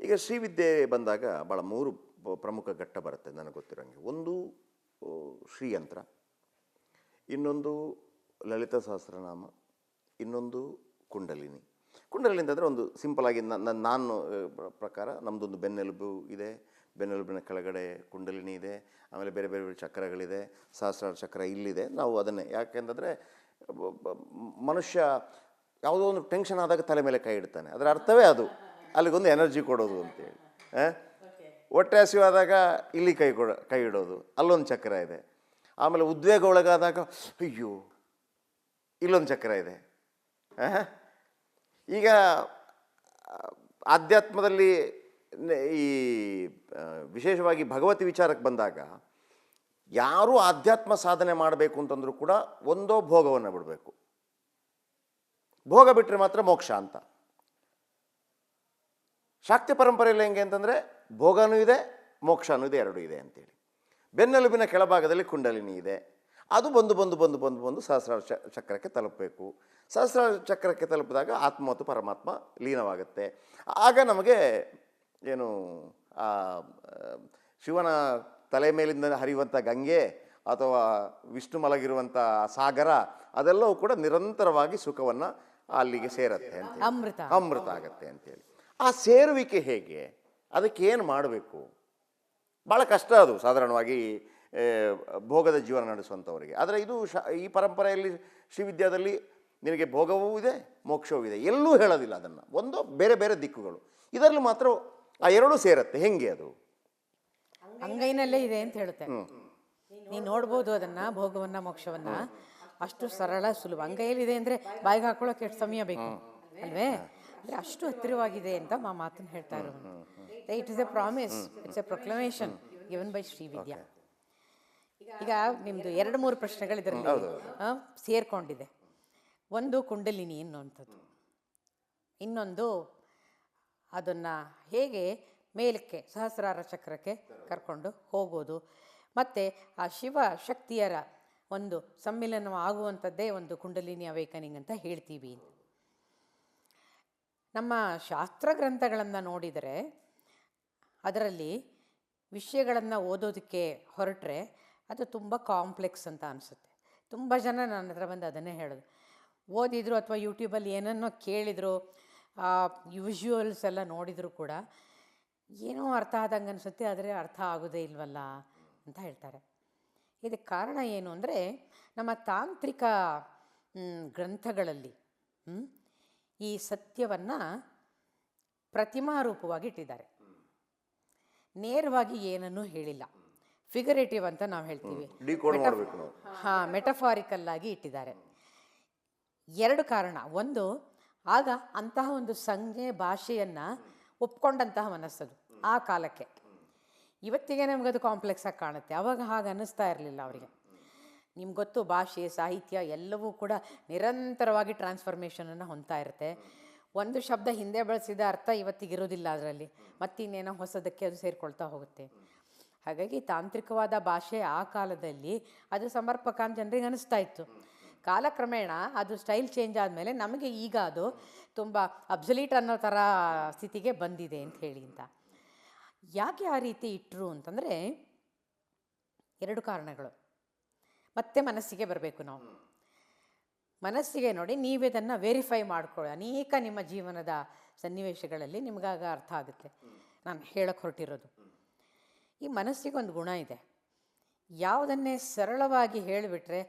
ಈಗ ಶ್ರೀವಿದ್ಯೆ ಬಂದಾಗ ಭಾಳ 3 ಪ್ರಮುಖ ಘಟ್ಟ ಬರುತ್ತೆ ನನಗೆ ಗೊತ್ತಿರೋಂಗೆ. ಒಂದು ಶ್ರೀಯಂತ್ರ, ಇನ್ನೊಂದು ಲಲಿತ ಸಹಸ್ರನಾಮ, ಇನ್ನೊಂದು ಕುಂಡಲಿನಿ. ಕುಂಡಲಿನಿ ಅಂತಂದರೆ ಒಂದು ಸಿಂಪಲಾಗಿ ನಾನು ಪ್ರಕಾರ ನಮ್ಮದೊಂದು ಬೆನ್ನೆಲುಬು ಇದೆ, ಬೆನ್ನೆಲುಬಿನ ಕೆಳಗಡೆ ಕುಂಡಲಿನಿ ಇದೆ, ಆಮೇಲೆ ಬೇರೆ ಬೇರೆ ಚಕ್ರಗಳಿದೆ, ಸಹಸ್ರಾರ ಚಕ್ರ ಇಲ್ಲಿದೆ. ನಾವು ಅದನ್ನೇ ಯಾಕೆಂತಂದರೆ ಮನುಷ್ಯ ಯಾವುದೋ ಒಂದು ಟೆನ್ಷನ್ ಆದಾಗ ತಲೆ ಮೇಲೆ ಕೈ ಇಡ್ತಾನೆ, ಅದರ ಅರ್ಥವೇ ಅದು, ಅಲ್ಲಿಗೊಂದು ಎನರ್ಜಿ ಕೊಡೋದು ಅಂತೇಳಿ. ಹೊಟ್ಟೆ ಹಸಿವಾದಾಗ ಇಲ್ಲಿ ಕೈ ಇಡೋದು, ಅಲ್ಲೊಂದು ಚಕ್ರ ಇದೆ. ಆಮೇಲೆ ಉದ್ವೇಗ ಒಳಗಾದಾಗ ಅಯ್ಯೋ ಇಲ್ಲೊಂದು ಚಕ್ರ ಇದೆ. ಈಗ ಆಧ್ಯಾತ್ಮದಲ್ಲಿ ಈ ವಿಶೇಷವಾಗಿ ಭಗವತಿ ವಿಚಾರಕ್ಕೆ ಬಂದಾಗ ಯಾರೂ ಆಧ್ಯಾತ್ಮ ಸಾಧನೆ ಮಾಡಬೇಕು ಅಂತಂದ್ರೂ ಕೂಡ ಒಂದೋ ಭೋಗವನ್ನು ಬಿಡಬೇಕು. ಭೋಗ ಬಿಟ್ಟರೆ ಮಾತ್ರ ಮೋಕ್ಷ ಅಂತ. ಶಾಕ್ತಿ ಪರಂಪರೆಯಲ್ಲಿ ಹೆಂಗೆ ಅಂತಂದರೆ ಭೋಗನೂ ಇದೆ, ಮೋಕ್ಷನೂ ಇದೆ, ಎರಡೂ ಇದೆ ಅಂತೇಳಿ. ಬೆನ್ನೆಲುಬಿನ ಕೆಳಭಾಗದಲ್ಲಿ ಕುಂಡಲಿನಿ ಇದೆ, ಅದು ಬಂದು ಸಹಸ್ರಾರ ಚಕ್ರಕ್ಕೆ ತಲುಪಬೇಕು. ಸಹಸ್ರಾರ ಚಕ್ರಕ್ಕೆ ತಲುಪಿದಾಗ ಆತ್ಮ ಮತ್ತು ಪರಮಾತ್ಮ ಲೀನವಾಗುತ್ತೆ. ಆಗ ನಮಗೆ ಏನು ಶಿವನ ತಲೆ ಮೇಲಿಂದ ಹರಿಯುವಂಥ ಗಂಗೆ ಅಥವಾ ವಿಷ್ಣು ಮಲಗಿರುವಂಥ ಸಾಗರ ಅದೆಲ್ಲವೂ ಕೂಡ ನಿರಂತರವಾಗಿ ಸುಖವನ್ನು ಅಲ್ಲಿಗೆ ಸೇರತ್ತೆ ಅಂತ, ಅಮೃತ ಆಗತ್ತೆ ಅಂತೇಳಿ. ಆ ಸೇರುವಿಕೆ ಹೇಗೆ, ಅದಕ್ಕೆ ಏನು ಮಾಡಬೇಕು? ಭಾಳ ಕಷ್ಟ ಅದು ಸಾಧಾರಣವಾಗಿ ಭೋಗದ ಜೀವನ ನಡೆಸುವಂಥವರಿಗೆ. ಆದರೆ ಇದು ಈ ಪರಂಪರೆಯಲ್ಲಿ ಶ್ರೀವಿದ್ಯಾದಲ್ಲಿ ನಿನಗೆ ಭೋಗವೂ ಇದೆ, ಮೋಕ್ಷವೂ ಇದೆ, ಎಲ್ಲೂ ಹೇಳೋದಿಲ್ಲ ಅದನ್ನು. ಒಂದು ಬೇರೆ ಬೇರೆ ದಿಕ್ಕುಗಳು, ಇದರಲ್ಲಿ ಮಾತ್ರ ಆ ಎರಡೂ ಸೇರತ್ತೆ. ಹೆಂಗೆ ಅದು? ಅಂಗೈನಲ್ಲೇ ಇದೆ ಅಂತ ಹೇಳುತ್ತೆ. ನೀನು ನೋಡ್ಬೋದು ಅದನ್ನು, ಭೋಗವನ್ನು ಮೋಕ್ಷವನ್ನು. ಅಷ್ಟು ಸರಳ ಸುಲಭ. ಅಂಗೈಯಲ್ಲಿದೆ ಅಂದರೆ ಬಾಯಿಗೆ ಹಾಕೊಳ್ಳೋಕೆ ಎಷ್ಟು ಸಮಯ ಬೇಕು ಅಲ್ವೇ? ಅಂದರೆ ಅಷ್ಟು ಹತ್ತಿರವಾಗಿದೆ ಅಂತ ಮಾತನ್ನು ಹೇಳ್ತಾ ಇರೋದು. It is a promise, it's a proclamation given by Shrividya. ಈಗ ನಿಮ್ಮದು 2-3 ಪ್ರಶ್ನೆಗಳು ಇದರಲ್ಲಿ ಸೇರ್ಕೊಂಡಿದೆ. ಒಂದು ಕುಂಡಲಿನಿ ಅನ್ನುವಂಥದ್ದು, ಇನ್ನೊಂದು ಅದನ್ನು ಹೇಗೆ ಮೇಲಕ್ಕೆ ಸಹಸ್ರಾರ ಚಕ್ರಕ್ಕೆ ಕರ್ಕೊಂಡು ಹೋಗೋದು, ಮತ್ತು ಆ ಶಿವ ಶಕ್ತಿಯರ ಒಂದು ಸಮ್ಮಿಲನ ಆಗುವಂಥದ್ದೇ ಒಂದು ಕುಂಡಲಿನಿ ಅವೇಕನಿಂಗ್ ಅಂತ ಹೇಳ್ತೀವಿ. ನಮ್ಮ ಶಾಸ್ತ್ರ ಗ್ರಂಥಗಳನ್ನು ನೋಡಿದರೆ ಅದರಲ್ಲಿ ವಿಷಯಗಳನ್ನು ಓದೋದಕ್ಕೆ ಹೊರಟ್ರೆ ಅದು ತುಂಬ ಕಾಂಪ್ಲೆಕ್ಸ್ ಅಂತ ಅನಿಸುತ್ತೆ. ತುಂಬ ಜನ ನನ್ನ ಹತ್ರ ಬಂದು ಅದನ್ನೇ ಹೇಳೋದು. ಓದಿದ್ರು ಅಥವಾ ಯೂಟ್ಯೂಬಲ್ಲಿ ಏನನ್ನೋ ಕೇಳಿದ್ರು, ವಿಜುವಲ್ಸ್ ಎಲ್ಲ ನೋಡಿದರೂ ಕೂಡ ಏನೋ ಅರ್ಥ ಆದಂಗೆ ಅನಿಸುತ್ತೆ, ಆದರೆ ಅರ್ಥ ಆಗೋದೇ ಇಲ್ವಲ್ಲ ಅಂತ ಹೇಳ್ತಾರೆ. ಇದಕ್ಕೆ ಕಾರಣ ಏನು ಅಂದರೆ, ನಮ್ಮ ತಾಂತ್ರಿಕ ಗ್ರಂಥಗಳಲ್ಲಿ ಈ ಸತ್ಯವನ್ನು ಪ್ರತಿಮಾ ರೂಪವಾಗಿ ಇಟ್ಟಿದ್ದಾರೆ. ನೇರವಾಗಿ ಏನನ್ನೂ ಹೇಳಿಲ್ಲ, ಫಿಗರೇಟಿವ್ ಅಂತ ನಾವು ಹೇಳ್ತೀವಿ, ಮೆಟಫಾರಿಕಲ್ ಆಗಿ ಇಟ್ಟಿದ್ದಾರೆ. 2 ಕಾರಣ. ಒಂದು, ಆಗ ಅಂತಹ ಒಂದು ಸಂಜ್ಞೆ ಭಾಷೆಯನ್ನು ಒಪ್ಕೊಂಡಂತಹ ಮನಸ್ಸದು ಆ ಕಾಲಕ್ಕೆ. ಇವತ್ತಿಗೆ ನಮಗದು ಕಾಂಪ್ಲೆಕ್ಸ್ ಆಗಿ ಕಾಣುತ್ತೆ, ಆವಾಗ ಹಾಗೆ ಅನ್ನಿಸ್ತಾ ಇರಲಿಲ್ಲ ಅವರಿಗೆ. ನಿಮ್ಗೆ ಗೊತ್ತು, ಭಾಷೆ ಸಾಹಿತ್ಯ ಎಲ್ಲವೂ ಕೂಡ ನಿರಂತರವಾಗಿ ಟ್ರಾನ್ಸ್ಫಾರ್ಮೇಷನನ್ನು ಹೊಂದ್ತಾ ಇರುತ್ತೆ. ಒಂದು ಶಬ್ದ ಹಿಂದೆ ಬಳಸಿದ ಅರ್ಥ ಇವತ್ತಿಗಿರೋದಿಲ್ಲ, ಅದರಲ್ಲಿ ಮತ್ತಿನ್ನೇನೋ ಹೊಸದಕ್ಕೆ ಅದು ಸೇರಿಕೊಳ್ತಾ ಹೋಗುತ್ತೆ. ಹಾಗಾಗಿ ತಾಂತ್ರಿಕವಾದ ಭಾಷೆ ಆ ಕಾಲದಲ್ಲಿ ಅದು ಸಮರ್ಪಕ ಅಂತ ಜನರಿಗೆ ಅನ್ನಿಸ್ತಾ ಇತ್ತು. ಕಾಲಕ್ರಮೇಣ ಅದು ಸ್ಟೈಲ್ ಚೇಂಜ್ ಆದಮೇಲೆ ನಮಗೆ ಈಗ ಅದು ತುಂಬ ಅಬ್ಸಲೀಟ್ ಅನ್ನೋ ಥರ ಸ್ಥಿತಿಗೆ ಬಂದಿದೆ ಅಂತ ಹೇಳಿ. ಅಂತ ಯಾಕೆ ಆ ರೀತಿ ಇಟ್ಟರು ಅಂತಂದರೆ 2 ಕಾರಣಗಳು. ಮತ್ತೆ ಮನಸ್ಸಿಗೆ ಬರಬೇಕು ನಾವು. ಮನಸ್ಸಿಗೆ ನೋಡಿ, ನೀವಿದನ್ನು ವೆರಿಫೈ ಮಾಡ್ಕೊಳ್ಳಿ. ಅನೇಕ ನಿಮ್ಮ ಜೀವನದ ಸನ್ನಿವೇಶಗಳಲ್ಲಿ ನಿಮಗಾಗ ಅರ್ಥ ಆಗುತ್ತೆ ನಾನು ಹೇಳಕ್ಕೆ ಹೊರಟಿರೋದು. ಈ ಮನಸ್ಸಿಗೊಂದು ಗುಣ ಇದೆ, ಯಾವುದನ್ನೇ ಸರಳವಾಗಿ ಹೇಳಿಬಿಟ್ರೆ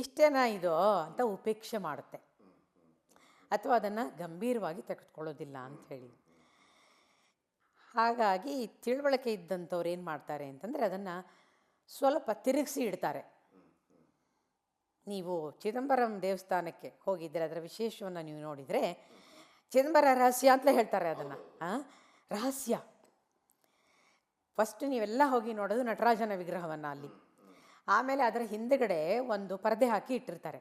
ಇಷ್ಟೇನಾ ಇದು ಅಂತ ಉಪೇಕ್ಷೆ ಮಾಡುತ್ತೆ, ಅಥವಾ ಅದನ್ನು ಗಂಭೀರವಾಗಿ ತೆಗೆದುಕೊಳ್ಳೋದಿಲ್ಲ ಅಂಥೇಳಿ. ಹಾಗಾಗಿ ತಿಳುವಳಿಕೆ ಇದ್ದಂಥವ್ರು ಏನು ಮಾಡ್ತಾರೆ ಅಂತಂದರೆ ಅದನ್ನು ಸ್ವಲ್ಪ ತಿರುಗಿಸಿ ಇಡ್ತಾರೆ. ನೀವು ಚಿದಂಬರಂ ದೇವಸ್ಥಾನಕ್ಕೆ ಹೋಗಿದ್ದರೆ ಅದರ ವಿಶೇಷವನ್ನು ನೀವು ನೋಡಿದರೆ ಚಿದಂಬರ ರಹಸ್ಯ ಅಂತಲೇ ಹೇಳ್ತಾರೆ ಅದನ್ನು. ರಹಸ್ಯ ಫಸ್ಟ್ ನೀವೆಲ್ಲ ಹೋಗಿ ನೋಡೋದು ನಟರಾಜನ ವಿಗ್ರಹವನ್ನು ಅಲ್ಲಿ. ಆಮೇಲೆ ಅದರ ಹಿಂದುಗಡೆ ಒಂದು ಪರದೆ ಹಾಕಿ ಇಟ್ಟಿರ್ತಾರೆ.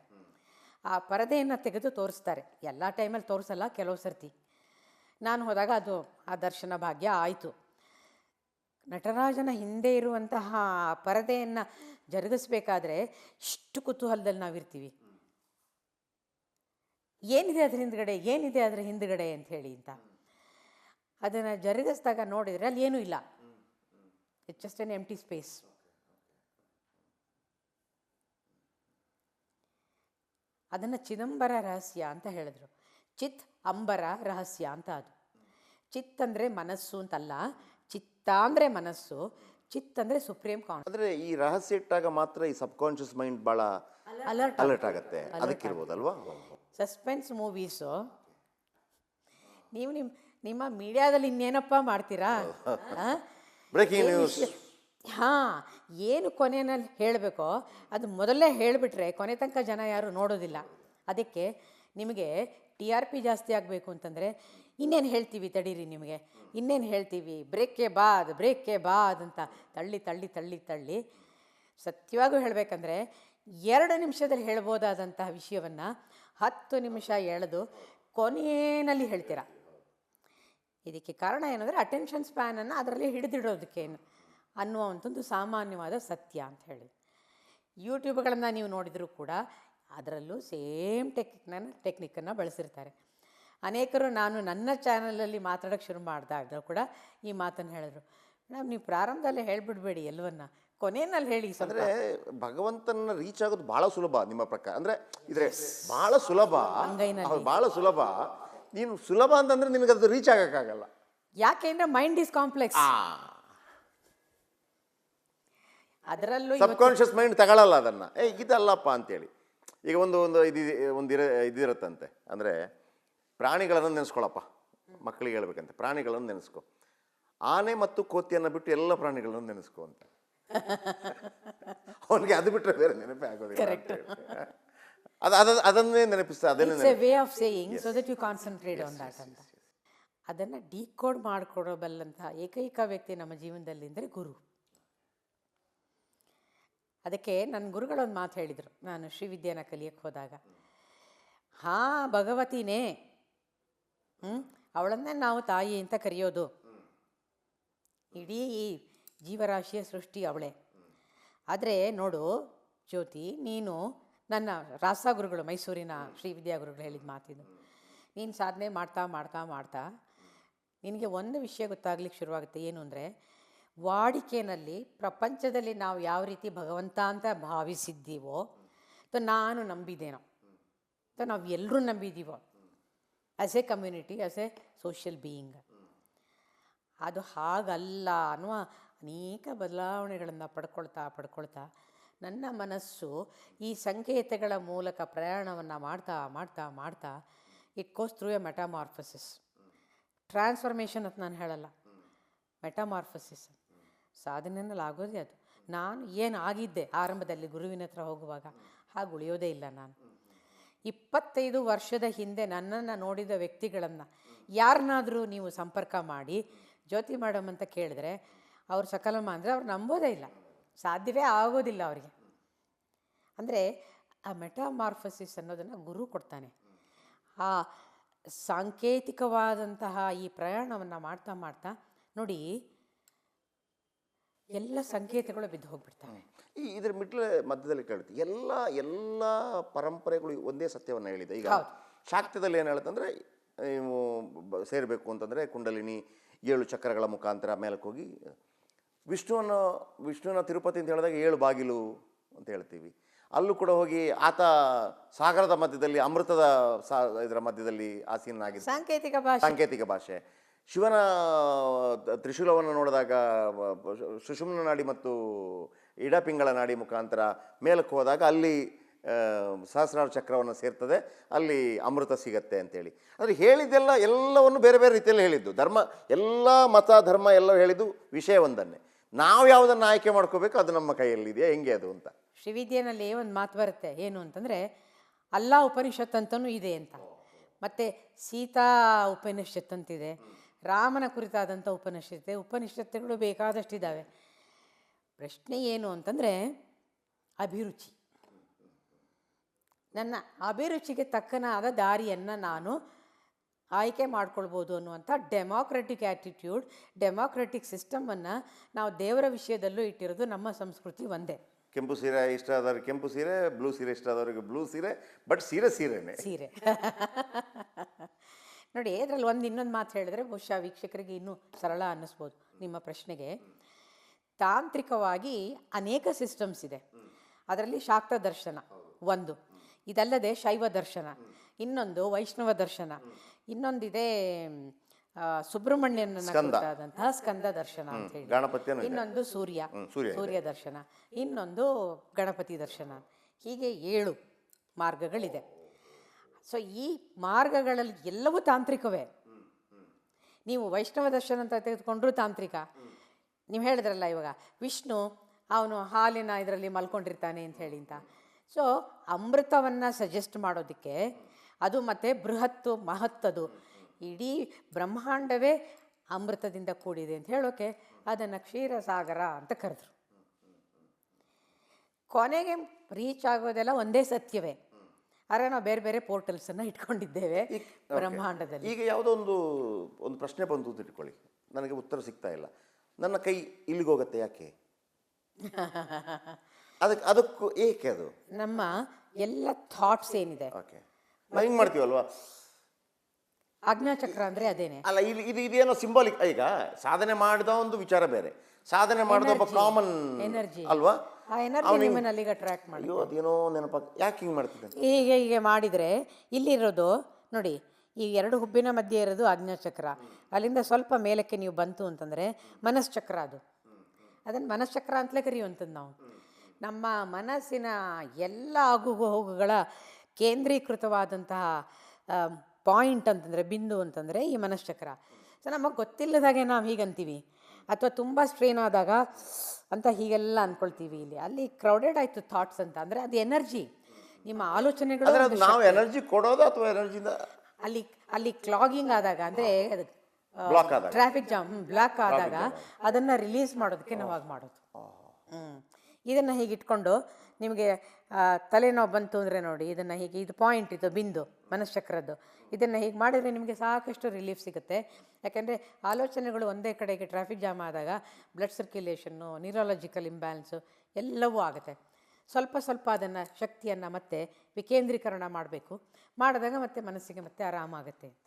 ಆ ಪರದೆಯನ್ನು ತೆಗೆದು ತೋರಿಸ್ತಾರೆ. ಎಲ್ಲ ಟೈಮಲ್ಲಿ ತೋರಿಸಲ್ಲ, ಕೆಲವು ಸರ್ತಿ. ನಾನು ಹೋದಾಗ ಅದು ಆ ದರ್ಶನ ಭಾಗ್ಯ ಆಯಿತು. ನಟರಾಜನ ಹಿಂದೆ ಇರುವಂತಹ ಪರದೆಯನ್ನು ಜರುಗಿಸ್ಬೇಕಾದ್ರೆ ಇಷ್ಟು ಕುತೂಹಲದಲ್ಲಿ ನಾವಿರ್ತೀವಿ. ಏನಿದೆ ಅದರ ಹಿಂದ್ಗಡೆ, ಏನಿದೆ ಅದರ ಹಿಂದ್ಗಡೆ ಅಂತ ಹೇಳಿ. ಅಂತ ಅದನ್ನು ಜರುಗಿಸಿದಾಗ ನೋಡಿದರೆ ಅಲ್ಲಿ ಏನೂ ಇಲ್ಲ. It's just an empty space. ಅದನ್ನು ಚಿದಂಬರ ರಹಸ್ಯ ಅಂತ ಹೇಳಿದ್ರು. ಚಿತ್ ಅಂಬರ ರಹಸ್ಯ ಅಂತ ಅದು. ಚಿತ್ ಅಂದರೆ ಮನಸ್ಸು ಅಂತಲ್ಲ, ಚಿತ್ತ ಅಂದರೆ ಮನಸ್ಸು, ಚಿತ್ ಅಂದರೆ ಸುಪ್ರೀಂ ಕಾನ್ಷಿಯಸ್. ಅಂದರೆ ಈ ರಹಸ್ಯ ಇಟ್ಟಾಗ ಮಾತ್ರ ಈ ಸಬ್ಕಾನ್ಷಿಯಸ್ ಮೈಂಡ್ ಭಾಳ ಅಲರ್ಟ್ ಆಗುತ್ತೆ, ಅದಕ್ಕಿರ್ಬೋದಲ್ವಾ? ಸಸ್ಪೆನ್ಸ್ ಮೂವೀಸು ನೀವು ನಿಮ್ಮ ಮೀಡಿಯಾದಲ್ಲಿ ಇನ್ನೇನಪ್ಪ ಮಾಡ್ತೀರಾ? Breaking news. ಹಾಂ, ಏನು ಕೊನೆಯಲ್ಲಿ ಹೇಳಬೇಕೋ ಅದು ಮೊದಲೇ ಹೇಳಿಬಿಟ್ರೆ ಕೊನೆ ತನಕ ಜನ ಯಾರು ನೋಡೋದಿಲ್ಲ. ಅದಕ್ಕೆ ನಿಮಗೆ ಟಿ ಆರ್ ಪಿ ಜಾಸ್ತಿ ಆಗಬೇಕು ಅಂತಂದರೆ ಇನ್ನೇನು ಹೇಳ್ತೀವಿ ತಡೀರಿ, ನಿಮಗೆ ಇನ್ನೇನು ಹೇಳ್ತೀವಿ, ಬ್ರೇಕ್ಗೆ ಬಾದ್ ಅಂತ ತಳ್ಳಿ ತಳ್ಳಿ ತಳ್ಳಿ ತಳ್ಳಿ ಸತ್ಯವಾಗೂ ಹೇಳಬೇಕಂದ್ರೆ 2 ನಿಮಿಷದಲ್ಲಿ ಹೇಳ್ಬೋದಾದಂತಹ ವಿಷಯವನ್ನು 10 ನಿಮಿಷ ಎಳೆದು ಕೊನೆಯಲ್ಲಿ ಹೇಳ್ತೀರ. ಇದಕ್ಕೆ ಕಾರಣ ಏನಂದರೆ ಅಟೆನ್ಷನ್ ಸ್ಪ್ಯಾನನ್ನು ಅದರಲ್ಲಿ ಹಿಡಿದಿಡೋದಕ್ಕೇನು ಅನ್ನುವಂಥದ್ದು ಸಾಮಾನ್ಯವಾದ ಸತ್ಯ ಅಂತ ಹೇಳಿ. ಯೂಟ್ಯೂಬ್ಗಳನ್ನು ನೀವು ನೋಡಿದರೂ ಕೂಡ ಅದರಲ್ಲೂ ಸೇಮ್ ಟೆಕ್ನಿಕ್ಕನ್ನು ಬಳಸಿರ್ತಾರೆ. ಅನೇಕರು ನಾನು ನನ್ನ ಚಾನಲಲ್ಲಿ ಮಾತಾಡೋಕ್ಕೆ ಶುರು ಮಾಡಿದಾಗ ಕೂಡ ಈ ಮಾತನ್ನು ಹೇಳಿದ್ರು, ಮೇಡಮ್ ನೀವು ಪ್ರಾರಂಭದಲ್ಲೇ ಹೇಳಿಬಿಡ್ಬೇಡಿ ಎಲ್ಲವನ್ನ, ಕೊನೆಯಲ್ಲಿ ಹೇಳಿ. ಅಂದರೆ ಭಗವಂತನ ರೀಚ್ ಆಗೋದು ಭಾಳ ಸುಲಭ ನಿಮ್ಮ ಪ್ರಕಾರ. ಅಂದರೆ ಇದ್ರೆ ಭಾಳ ಸುಲಭ, ಭಾಳ ಸುಲಭ. ನೀನು ಸುಲಭ ಅಂತಂದ್ರೆ ನಿನಗೆ ಅದು ರೀಚ್ ಆಗೋಕ್ಕಾಗಲ್ಲ. ಯಾಕೆಂದ್ರೆ ಮೈಂಡ್ ಈಸ್ ಕಾಂಪ್ಲೆಕ್ಸ್. ಅದರಲ್ಲೂ ಸಬ್ಕಾನ್ಷಿಯಸ್ ಮೈಂಡ್ ತಗೊಳ್ಳಲ್ಲ ಅದನ್ನು. ಇದಲ್ಲಪ್ಪ ಅಂತೇಳಿ. ಈಗ ಇದಿರುತ್ತಂತೆ, ಅಂದರೆ ಪ್ರಾಣಿಗಳನ್ನು ನೆನೆಸ್ಕೊಳಪ್ಪ, ಮಕ್ಕಳಿಗೆ ಹೇಳ್ಬೇಕಂತೆ, ಪ್ರಾಣಿಗಳನ್ನು ನೆನೆಸ್ಕೊ. ಆನೆ ಮತ್ತು ಕೋತಿಯನ್ನು ಬಿಟ್ಟು ಎಲ್ಲ ಪ್ರಾಣಿಗಳನ್ನು ನೆನೆಸ್ಕೊ ಅಂತ. ಅವನಿಗೆ ಅದು ಬಿಟ್ಟರೆ ಬೇರೆ ನೆನಪೇ ಆಗೋದಿಲ್ಲ. ಅದನ್ನೇ ನೆನಪಿಸ್ತಾ, ಅದನ್ನೇ way of saying so that you concentrate on that ಅಂತ. ಅದನ್ನು ಡಿಕೋಡ್ ಮಾಡಿಕೊಡಬಲ್ಲಂತಹ ಏಕೈಕ ವ್ಯಕ್ತಿ ನಮ್ಮ ಜೀವನದಲ್ಲಿ ಅಂದರೆ ಗುರು. ಅದಕ್ಕೆ ನನ್ನ ಗುರುಗಳೊಂದು ಮಾತು ಹೇಳಿದರು, ನಾನು ಶ್ರೀವಿದ್ಯಾನ ಕಲಿಯಕ್ಕೆ ಹೋದಾಗ. ಭಗವತಿನೇ, ಅವಳನ್ನೇ ನಾವು ತಾಯಿ ಅಂತ ಕರೆಯೋದು. ಇಡೀ ಜೀವರಾಶಿಯ ಸೃಷ್ಟಿ ಅವಳೇ. ಆದರೆ ನೋಡು ಜ್ಯೋತಿ, ನೀನು ನನ್ನ ರಾಸ ಗುರುಗಳು, ಮೈಸೂರಿನ ಶ್ರೀವಿದ್ಯಾ ಗುರುಗಳು ಹೇಳಿದ ಮಾತಿದು, ನೀನು ಸಾಧನೆ ಮಾಡ್ತಾ ಮಾಡ್ತಾ ಮಾಡ್ತಾ ನಿನಗೆ ಒಂದು ವಿಷಯ ಗೊತ್ತಾಗ್ಲಿಕ್ಕೆ ಶುರುವಾಗುತ್ತೆ. ಏನು ಅಂದರೆ, ವಾಡಿಕೆಯಲ್ಲಿ ಪ್ರಪಂಚದಲ್ಲಿ ನಾವು ಯಾವ ರೀತಿ ಭಗವಂತ ಅಂತ ಭಾವಿಸಿದ್ದೀವೋ ಅಥವಾ ನಾನು ನಂಬಿದ್ದೇನೋ ಅಥವಾ ನಾವು ಎಲ್ಲರೂ ನಂಬಿದ್ದೀವೋ as a community, as a social being, ಅದು ಹಾಗಲ್ಲ ಅನ್ನುವ ಅನೇಕ ಬದಲಾವಣೆಗಳನ್ನು ಪಡ್ಕೊಳ್ತಾ ನನ್ನ ಮನಸ್ಸು ಈ ಸಂಕೇತಗಳ ಮೂಲಕ ಪ್ರಯಾಣವನ್ನು ಮಾಡ್ತಾ ಮಾಡ್ತಾ ಮಾಡ್ತಾ it goes through a metamorphosis. Transformation ಅಂತ ನಾನು ಹೇಳಲ್ಲ, ಮೆಟಾಮಾರ್ಫಸಿಸ್. ಸಾಧನೆಯಲ್ಲಿ ಆಗೋದೇ ಅದು. ನಾನು ಏನು ಆಗಿದ್ದೆ ಆರಂಭದಲ್ಲಿ ಗುರುವಿನ ಹತ್ರ ಹೋಗುವಾಗ ಹಾಗೆ ಉಳಿಯೋದೇ ಇಲ್ಲ. ನಾನು 25 ವರ್ಷದ ಹಿಂದೆ ನನ್ನನ್ನು ನೋಡಿದ ವ್ಯಕ್ತಿಗಳನ್ನು ಯಾರನ್ನಾದರೂ ನೀವು ಸಂಪರ್ಕ ಮಾಡಿ ಜ್ಯೋತಿ ಮೇಡಮ್ ಅಂತ ಕೇಳಿದ್ರೆ ಅವ್ರು ಸಕಲಮ್ಮ ಅಂದರೆ ಅವ್ರು ನಂಬೋದೇ ಇಲ್ಲ, ಸಾಧ್ಯವೇ ಆಗೋದಿಲ್ಲ ಅವರಿಗೆ. ಅಂದರೆ ಆ ಮೆಟಾಮಾರ್ಫಸಿಸ್ ಅನ್ನೋದನ್ನು ಗುರು ಕೊಡ್ತಾನೆ. ಆ ಸಾಂಕೇತಿಕವಾದಂತಹ ಈ ಪ್ರಯಾಣವನ್ನು ಮಾಡ್ತಾ ಮಾಡ್ತಾ ನೋಡಿ ಎಲ್ಲ ಸಂಕೇತಗಳು ಬಿದ್ದು ಹೋಗ್ಬಿಡ್ತವೆ. ಇದರ ಮಧ್ಯದಲ್ಲಿ ಕೇಳುತ್ತೆ, ಎಲ್ಲ ಪರಂಪರೆಗಳು ಒಂದೇ ಸತ್ಯವನ್ನು ಹೇಳಿದೆ. ಈಗ ಶಾಕ್ತದಲ್ಲಿ ಏನು ಹೇಳುತ್ತಂದರೆ, ನೀವು ಸೇರಬೇಕು ಅಂತಂದರೆ ಕುಂಡಲಿನಿ 7 ಚಕ್ರಗಳ ಮುಖಾಂತರ ಮೇಲಕ್ಕೆ ಹೋಗಿ ವಿಷ್ಣುವನ್ನ ತಿರುಪತಿ ಅಂತ ಹೇಳಿದಾಗ 7 ಬಾಗಿಲು ಅಂತ ಹೇಳ್ತೀವಿ. ಅಲ್ಲೂ ಕೂಡ ಹೋಗಿ ಆತ ಸಾಗರದ ಮಧ್ಯದಲ್ಲಿ ಅಮೃತದ ಇದರ ಮಧ್ಯದಲ್ಲಿ ಆಸೀನಾಗಿದ್ದ ಸಾಂಕೇತಿಕ ಭಾಷೆ. ಶಿವನ ತ್ರಿಶೂಲವನ್ನು ನೋಡಿದಾಗ ಸುಷುಮ್ನ ನಾಡಿ ಮತ್ತು ಇಡಪಿಂಗಳ ನಾಡಿ ಮುಖಾಂತರ ಮೇಲಕ್ಕೆ ಹೋದಾಗ ಅಲ್ಲಿ ಸಹಸ್ರಾರ ಚಕ್ರವನ್ನು ಸೇರ್ತದೆ, ಅಲ್ಲಿ ಅಮೃತ ಸಿಗತ್ತೆ ಅಂತೇಳಿ. ಅಂದರೆ ಹೇಳಿದ್ದೆಲ್ಲ ಎಲ್ಲವನ್ನು ಬೇರೆ ಬೇರೆ ರೀತಿಯಲ್ಲಿ ಹೇಳಿದ್ದು. ಎಲ್ಲ ಮತ ಧರ್ಮ ಎಲ್ಲ ಹೇಳಿದ್ದು ವಿಷಯ ಒಂದನ್ನೇ. ನಾವು ಯಾವುದನ್ನು ಆಯ್ಕೆ ಮಾಡ್ಕೋಬೇಕು ಅದು ನಮ್ಮ ಕೈಯಲ್ಲಿದೆಯಾ, ಹೆಂಗೆ ಅದು ಅಂತ. ಶ್ರೀವಿದ್ಯೆನಲ್ಲಿ ಒಂದು ಮಾತು ಬರುತ್ತೆ, ಏನು ಅಂತಂದರೆ ಅಲ್ಲಾ ಉಪನಿಷತ್ ಅಂತಲೂ ಇದೆ ಅಂತ, ಮತ್ತು ಸೀತಾ ಉಪನಿಷತ್ ಅಂತಿದೆ, ರಾಮನ ಕುರಿತಾದಂಥ ಉಪನಿಷತ್ತುಗಳು ಬೇಕಾದಷ್ಟಿದ್ದಾವೆ. ಪ್ರಶ್ನೆ ಏನು ಅಂತಂದರೆ ಅಭಿರುಚಿ. ನನ್ನ ಅಭಿರುಚಿಗೆ ತಕ್ಕನಾದ ದಾರಿಯನ್ನು ನಾನು ಆಯ್ಕೆ ಮಾಡ್ಕೊಳ್ಬೋದು ಅನ್ನುವಂಥ ಡೆಮಾಕ್ರೆಟಿಕ್ ಆ್ಯಟಿಟ್ಯೂಡ್, ಡೆಮಾಕ್ರೆಟಿಕ್ ಸಿಸ್ಟಮನ್ನು ನಾವು ದೇವರ ವಿಷಯದಲ್ಲೂ ಇಟ್ಟಿರೋದು ನಮ್ಮ ಸಂಸ್ಕೃತಿ ಒಂದೇ. ಕೆಂಪು ಸೀರೆ ಇಷ್ಟ ಆದವ್ರಿಗೆ ಕೆಂಪು ಸೀರೆ, ಬ್ಲೂ ಸೀರೆ ಇಷ್ಟ ಆದವ್ರಿಗೆ ಬ್ಲೂ ಸೀರೆ, ಬಟ್ ಸೀರೆನೇ. ನೋಡಿ ಅದರಲ್ಲಿ ಇನ್ನೊಂದು ಮಾತು ಹೇಳಿದ್ರೆ ಬಹುಶಃ ವೀಕ್ಷಕರಿಗೆ ಇನ್ನೂ ಸರಳ ಅನ್ನಿಸ್ಬೋದು ನಿಮ್ಮ ಪ್ರಶ್ನೆಗೆ. ತಾಂತ್ರಿಕವಾಗಿ ಅನೇಕ ಸಿಸ್ಟಮ್ಸ್ ಇದೆ. ಅದರಲ್ಲಿ ಶಾಕ್ತ ದರ್ಶನ ಒಂದು, ಇದಲ್ಲದೆ ಶೈವ ದರ್ಶನ, ಇನ್ನೊಂದು ವೈಷ್ಣವ ದರ್ಶನ, ಇನ್ನೊಂದಿದೆ ಸುಬ್ರಹ್ಮಣ್ಯನ ಕುರಿತಾದಂತಹ ಸ್ಕಂದ ದರ್ಶನ ಅಂತ ಹೇಳಿ, ಇನ್ನೊಂದು ಸೂರ್ಯ ದರ್ಶನ, ಇನ್ನೊಂದು ಗಣಪತಿ ದರ್ಶನ. ಹೀಗೆ 7 ಮಾರ್ಗಗಳಿದೆ. ಸೊ ಈ ಮಾರ್ಗಗಳಲ್ಲಿ ಎಲ್ಲವೂ ತಾಂತ್ರಿಕವೇ. ನೀವು ವೈಷ್ಣವ ದರ್ಶನ ಅಂತ ತೆಗೆದುಕೊಂಡ್ರೂ ತಾಂತ್ರಿಕ. ನೀವು ಹೇಳಿದ್ರಲ್ಲ ಇವಾಗ ವಿಷ್ಣು ಅವನು ಹಾಲಿನ ಇದರಲ್ಲಿ ಮಲ್ಕೊಂಡಿರ್ತಾನೆ ಅಂತ ಹೇಳಿ ಅಂತ. ಸೊ ಅಮೃತವನ್ನು ಸಜೆಸ್ಟ್ ಮಾಡೋದಕ್ಕೆ ಅದು ಮತ್ತು ಬೃಹತ್ತು ಮಹತ್ತದು ಇಡೀ ಬ್ರಹ್ಮಾಂಡವೇ ಅಮೃತದಿಂದ ಕೂಡಿದೆ ಅಂತ ಹೇಳೋಕೆ ಅದನ್ನು ಕ್ಷೀರಸಾಗರ ಅಂತ ಕರೆದ್ರು. ಕೊನೆಗೆ ರೀಚ್ ಆಗೋದೆಲ್ಲ ಒಂದೇ ಸತ್ಯವೇ. ಆದರೆ ನಾವು ಬೇರೆ ಬೇರೆ ಪೋರ್ಟಲ್ಸನ್ನು ಇಟ್ಕೊಂಡಿದ್ದೇವೆ ಬ್ರಹ್ಮಾಂಡದಲ್ಲಿ. ಈಗ ಯಾವುದೋ ಒಂದು ಪ್ರಶ್ನೆ ಬಂತು ಅಂತ ಇಟ್ಕೊಳ್ಳಿ, ನನಗೆ ಉತ್ತರ ಸಿಗ್ತಾ ಇಲ್ಲ. ನನ್ನ ಕೈ ಇಲ್ಲಿಗೋಗತ್ತೆ ಯಾಕೆ? ಅದಕ್ಕೂ ಏಕೆ ಅದು? ನಮ್ಮ ಎಲ್ಲ ಥಾಟ್ಸ್ ಏನಿದೆ ಓಕೆ, ನಾವು ಹಿಂಗೆ ಮಾಡ್ತೀವಲ್ವಾ, ಆಜ್ಞಾಚಕ್ರ ಅಂದರೆ ಅದೇನೆ ಅಲ್ಲ. ಇದೇನೋ ಸಿಂಬಾಲಿಕ್. ಈಗ ಸಾಧನೆ ಮಾಡಿದ ಒಂದು ವಿಚಾರ ಬೇರೆ, ಸಾಧನೆ ಮಾಡಿದ ಒಬ್ಬ ಕಾಮನ್ ಎನರ್ಜಿ ಅಲ್ವಾ, ಆ ಎನರ್ಜಿ ನಿಮ್ಮನ್ನು ಅಲ್ಲಿಗೆ ಅಟ್ರಾಕ್ಟ್ ಮಾಡಿ. ಅದೇನೋ ನೆನಪ ಯಾಕೆ ಹಿಂಗೆ ಮಾಡ್ತಿದ್ದೆ? ಹೀಗೆ ಮಾಡಿದರೆ ಇಲ್ಲಿರೋದು ನೋಡಿ, ಈ 2 ಹುಬ್ಬಿನ ಮಧ್ಯೆ ಇರೋದು ಆಜ್ಞಾಚಕ್ರ. ಅಲ್ಲಿಂದ ಸ್ವಲ್ಪ ಮೇಲಕ್ಕೆ ನೀವು ಬಂತು ಅಂತಂದರೆ ಮನಶ್ಚಕ್ರ. ಅದನ್ನು ಮನಶ್ಚಕ್ರ ಅಂತಲೇ ಕರೆಯುವಂಥದ್ದು ನಾವು. ನಮ್ಮ ಮನಸ್ಸಿನ ಎಲ್ಲ ಹೋಗುಗಳ ಕೇಂದ್ರೀಕೃತವಾದಂತಹ ಪಾಯಿಂಟ್ ಅಂತಂದರೆ, ಬಿಂದು ಅಂತಂದರೆ ಈ ಮನಶ್ಚಕ್ರ. ಸೊ ನಮಗೆ ಗೊತ್ತಿಲ್ಲದಾಗೆ ನಾವು ಹೀಗಂತೀವಿ, ಅಥವಾ ತುಂಬ ಸ್ಟ್ರೇನ್ ಆದಾಗ ಅಂತ ಹೀಗೆಲ್ಲ ಅಂದ್ಕೊಳ್ತೀವಿ. ಅಲ್ಲಿ ಕ್ರೌಡೆಡ್ ಆಯಿತು ಥಾಟ್ಸ್ ಅಂತ. ಅಂದರೆ ಅದು ಎನರ್ಜಿ, ನಿಮ್ಮ ಆಲೋಚನೆಗಳು. ನಾವು ಎನರ್ಜಿ ಕೊಡೋದು ಅಥವಾ ಎನರ್ಜಿಯಿಂದ ಅಲ್ಲಿ ಕ್ಲಾಗಿಂಗ್ ಆದಾಗ, ಅಂದರೆ ಟ್ರಾಫಿಕ್ ಜಾಮ್ ಬ್ಲಾಕ್ ಆದಾಗ ಅದನ್ನು ರಿಲೀಸ್ ಮಾಡೋದಕ್ಕೆ ನಾವು ಆಗ ಮಾಡೋದು. ಇದನ್ನು ಹೀಗೆ ಇಟ್ಕೊಂಡು ನಿಮಗೆ ತಲೆನೋವು ಬಂತು ಅಂದರೆ ನೋಡಿ, ಇದನ್ನು ಹೀಗೆ, ಇದು ಪಾಯಿಂಟ್, ಇದು ಬಿಂದು ಮನಶ್ಚಕ್ರದ್ದು. ಇದನ್ನು ಹೀಗೆ ಮಾಡಿದರೆ ನಿಮಗೆ ಸಾಕಷ್ಟು ರಿಲೀಫ್ ಸಿಗುತ್ತೆ. ಯಾಕೆಂದರೆ ಆಲೋಚನೆಗಳು ಒಂದೇ ಕಡೆಗೆ ಟ್ರಾಫಿಕ್ ಜಾಮ್ ಆದಾಗ ಬ್ಲಡ್ ಸರ್ಕ್ಯುಲೇಷನ್ನು, ನ್ಯೂರಾಲಜಿಕಲ್ ಇಂಬ್ಯಾಲೆನ್ಸು ಎಲ್ಲವೂ ಆಗುತ್ತೆ. ಸ್ವಲ್ಪ ಸ್ವಲ್ಪ ಅದನ್ನು ಶಕ್ತಿಯನ್ನು ಮತ್ತೆ ವಿಕೇಂದ್ರೀಕರಣ ಮಾಡಬೇಕು. ಮಾಡಿದಾಗ ಮತ್ತೆ ಮನಸ್ಸಿಗೆ ಮತ್ತೆ ಆರಾಮಾಗುತ್ತೆ ಅಂತ.